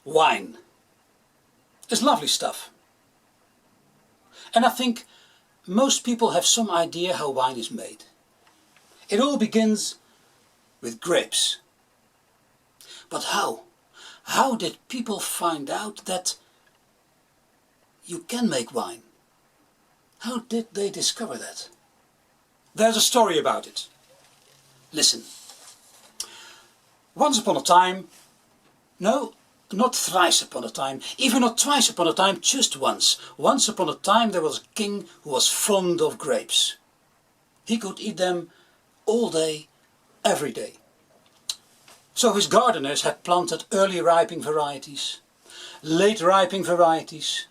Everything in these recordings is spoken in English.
Wine. It's lovely stuff. And I think most people have some idea how wine is made. It all begins with grapes. But how? How did people find out that you can make wine? How did they discover that? There's a story about it. Listen. Once upon a time, no, not thrice upon a time, even not twice upon a time, just once. Once upon a time there was a king who was fond of grapes. He could eat them all day, every day. So his gardeners had planted early ripening varieties, late ripening varieties,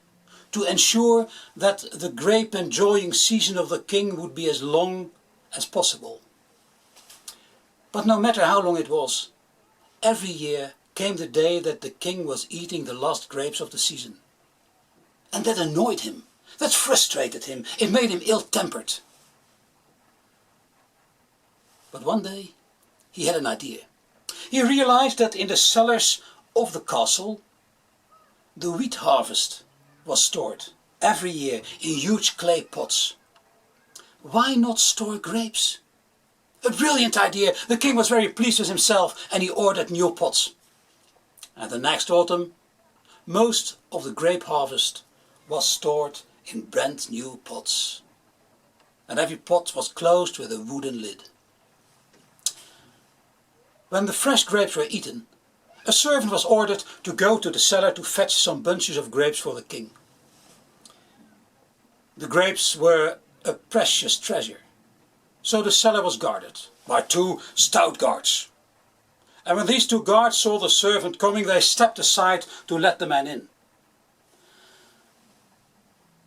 to ensure that the grape enjoying season of the king would be as long as possible. But no matter how long it was, every year came the day that the king was eating the last grapes of the season. And that annoyed him, that frustrated him, it made him ill-tempered. But one day he had an idea. He realized that in the cellars of the castle the wheat harvest was stored every year in huge clay pots. Why not store grapes? A brilliant idea! The king was very pleased with himself and he ordered new pots. And the next autumn, most of the grape harvest was stored in brand new pots. And every pot was closed with a wooden lid. When the fresh grapes were eaten, a servant was ordered to go to the cellar to fetch some bunches of grapes for the king. The grapes were a precious treasure, so the cellar was guarded by 2 stout guards. And when these 2 guards saw the servant coming, they stepped aside to let the man in.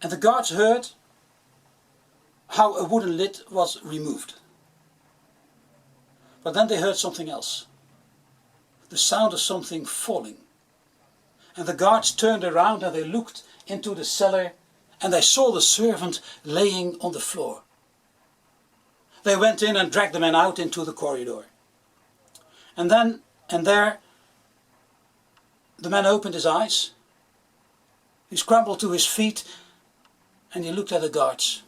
And the guards heard how a wooden lid was removed. But then they heard something else. The sound of something falling. And the guards turned around and they looked into the cellar and they saw the servant laying on the floor. They went in and dragged the man out into the corridor. And there the man opened his eyes. He scrambled to his feet and he looked at the guards.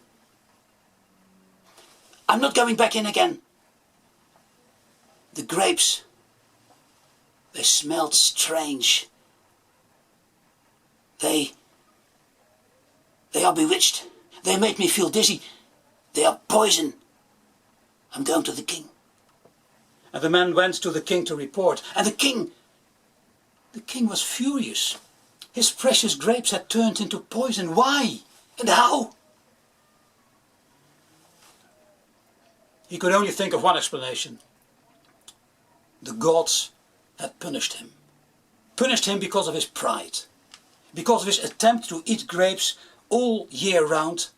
"I'm not going back in again. The grapes, they smelled strange. They are bewitched. They made me feel dizzy. They are poison. I'm going to the king." And the man went to the king to report. And the king was furious. His precious grapes had turned into poison. Why? And how? He could only think of one explanation. The gods had punished him. Punished him because of his pride. Because of his attempt to eat grapes all year round.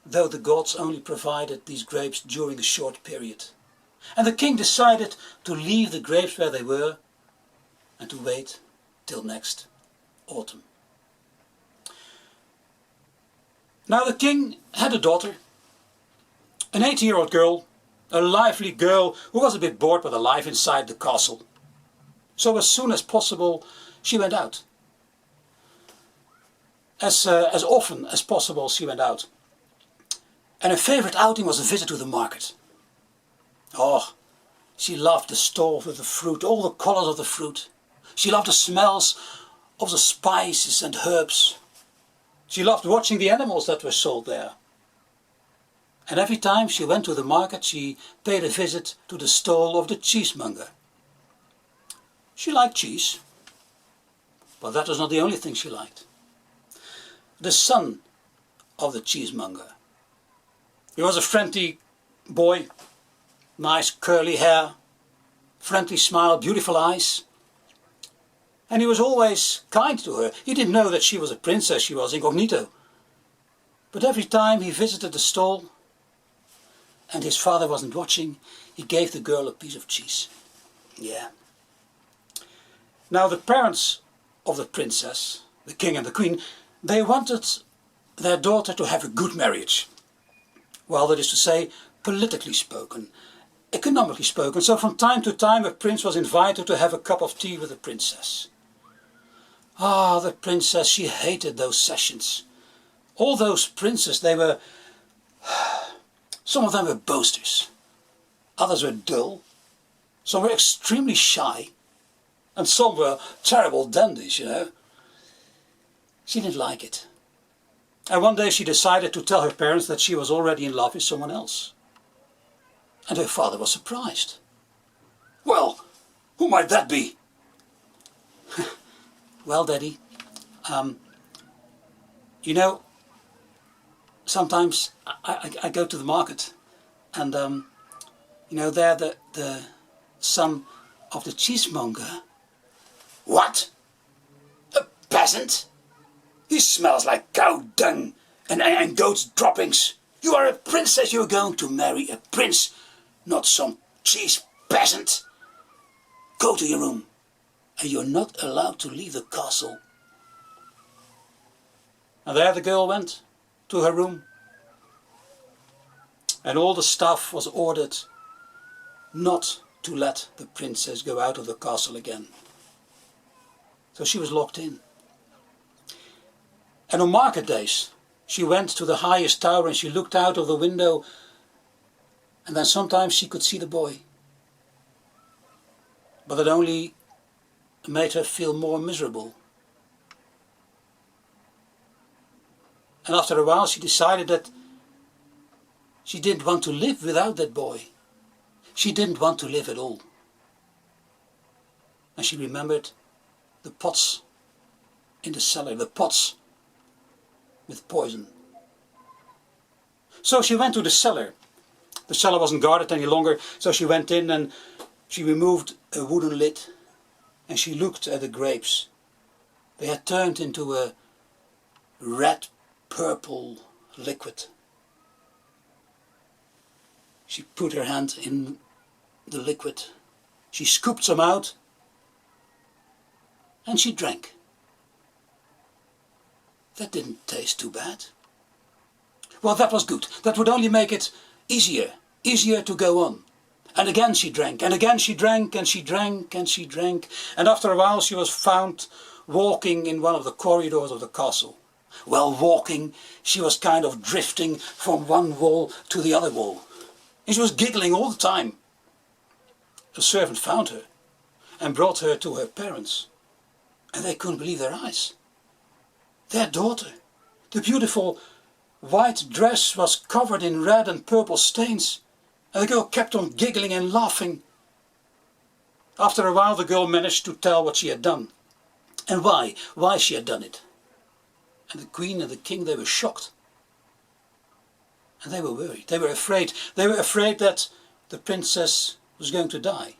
Though the gods only provided these grapes during a short period. And the king decided to leave the grapes where they were and to wait till next autumn. Now the king had a daughter, an 18-year-old girl, a lively girl who was a bit bored with the life inside the castle. So as soon as possible she went out. As often as possible she went out. And her favourite outing was a visit to the market. Oh, she loved the stalls with the fruit, all the colours of the fruit. She loved the smells of the spices and herbs. She loved watching the animals that were sold there. And every time she went to the market she paid a visit to the stall of the cheesemonger. She liked cheese, but that was not the only thing she liked. The son of the cheesemonger. He was a friendly boy, nice curly hair, friendly smile, beautiful eyes. And he was always kind to her. He didn't know that she was a princess, she was incognito. But every time he visited the stall and his father wasn't watching, he gave the girl a piece of cheese. Yeah. Now the parents of the princess, the king and the queen, they wanted their daughter to have a good marriage. Well, that is to say, politically spoken, economically spoken. So from time to time a prince was invited to have a cup of tea with the princess. Ah, the princess, she hated those sessions. All those princes, they were... Some of them were boasters. Others were dull. Some were extremely shy. And some were terrible dandies, you know. She didn't like it. And one day she decided to tell her parents that she was already in love with someone else. And her father was surprised. Well, who might that be? Well, Daddy, you know, sometimes I go to the market and, you know, there the son of the cheesemonger. What? A peasant? He smells like cow dung and goat's droppings. You are a princess, you're going to marry a prince, not some cheese peasant. Go to your room, and you're not allowed to leave the castle. And there the girl went to her room, and all the staff was ordered not to let the princess go out of the castle again. So she was locked in. And on market days, she went to the highest tower and she looked out of the window, and then sometimes she could see the boy. But it only made her feel more miserable. And after a while she decided that she didn't want to live without that boy. She didn't want to live at all. And she remembered the pots in the cellar, the pots with poison. So she went to the cellar. The cellar wasn't guarded any longer, so she went in and she removed a wooden lid and she looked at the grapes. They had turned into a red-purple liquid. She put her hand in the liquid. She scooped some out and she drank. That didn't taste too bad. Well, that was good. That would only make it easier to go on. And again she drank, and again she drank, and she drank, and she drank. And after a while she was found walking in one of the corridors of the castle. Well, walking, she was kind of drifting from one wall to the other wall. And she was giggling all the time. A servant found her and brought her to her parents. And they couldn't believe their eyes. Their daughter, the beautiful white dress, was covered in red and purple stains. And the girl kept on giggling and laughing. After a while the girl managed to tell what she had done. And why she had done it. And the queen and the king, they were shocked. And they were worried. They were afraid. They were afraid that the princess was going to die.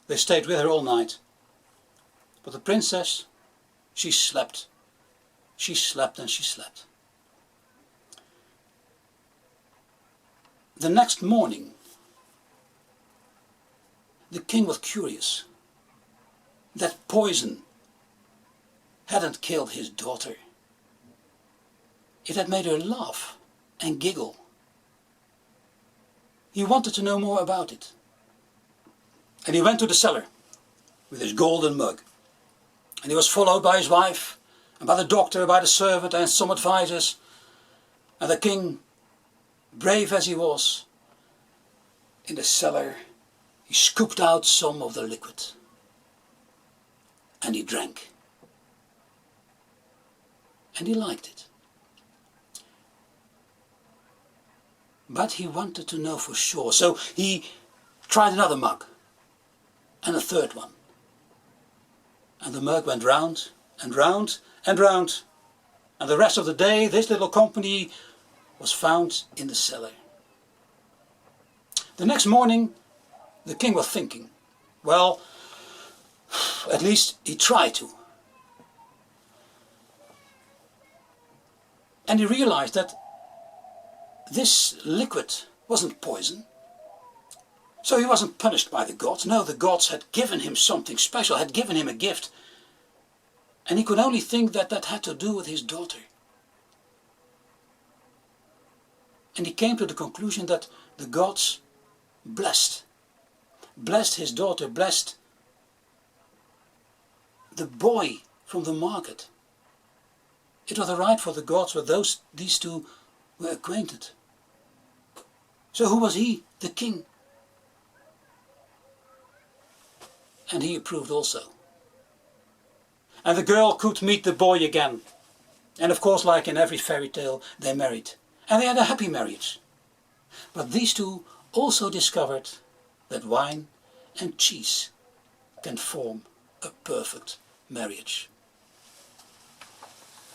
They stayed with her all night. But the princess, she slept. She slept and she slept. The next morning, the king was curious. That poison hadn't killed his daughter. It had made her laugh and giggle. He wanted to know more about it. And he went to the cellar with his golden mug. And he was followed by his wife, and by the doctor, by the servant and some advisors. And the king, brave as he was, in the cellar, he scooped out some of the liquid. And he drank. And he liked it. But he wanted to know for sure, so he tried another mug, and a third one. And the mug went round and round and round. And the rest of the day, this little company was found in the cellar. The next morning, the king was thinking, well, at least he tried to. And he realized that this liquid wasn't poison. So he wasn't punished by the gods. No, the gods had given him something special, had given him a gift. And he could only think that that had to do with his daughter. And he came to the conclusion that the gods blessed his daughter, blessed the boy from the market. It was right for the gods where these two were acquainted. So who was he? The king. And he approved also. And the girl could meet the boy again. And of course, like in every fairy tale, they married. And they had a happy marriage. But these two also discovered that wine and cheese can form a perfect marriage.